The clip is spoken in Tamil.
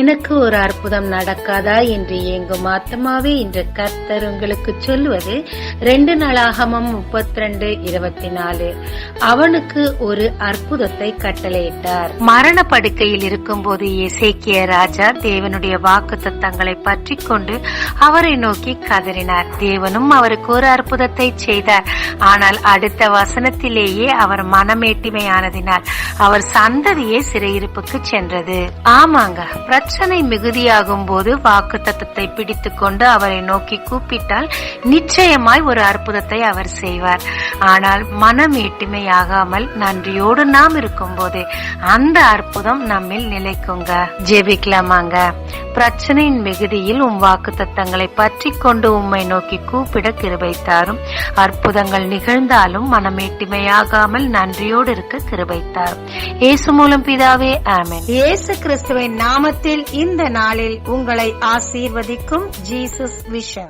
எனக்கு ஒரு அற்புதம் நடக்காதா என்று ஏங்கும் ஆத்மாவே இன்று கர்த்தர் உங்களுக்கு சொல்லுவது 2 நாளாகமம் 32:24. அவனுக்கு ஒரு அற்புதத்தை கட்டளையிட்டார். மரண படுக்கையில் இருக்கும் போது எசேக்கியா ராஜா தேவனுடைய வாக்குத்தத்தங்களை பற்றி கொண்டு அவரை நோக்கி கதறினார். தேவனும் அவருக்கு ஒரு அற்புதத்தை செய்தார். ஆனால் அடுத்த வசனத்திலேயே அவர் மனமேட்டிமையானதினால் அவர் சந்ததியே சிறையிருப்புக்கு சென்றது. ஆமாங்க, பிரச்சனை மிகுதியாகும் போது வாக்குத்தத்தத்தை பிடித்துக் கொண்டு அவரை நோக்கி கூப்பிட்டால் நிச்சயமாய் ஒரு அற்புதத்தை அவர் செய்வார். ஆனால் மனமேட்டிமையாகாமல் நன்றியோடு நாம் இருக்கும் போது அந்த அற்புதம் நம்மில் நிலைக்குங்க. ஜெபிக்கலாமாங்க. பிரச்சனையின் மிகுதியில் வாக்குத்தத்தங்களை பற்றி கொண்டு உம்மை நோக்கி கூப்பிட கிருபை தாரும். அற்புதங்கள் நிகழ்ந்தாலும் மனமேட்டிமையாகாமல் நன்றியோடு இருக்க கிருபை தாரும். இயேசு மூலம் பிதாவே, ஆமென். இயேசு கிறிஸ்துவின் நாமத்தில் இந்த நாளில் உங்களை ஆசீர்வதிக்கும் ஜீசஸ் விஷன்.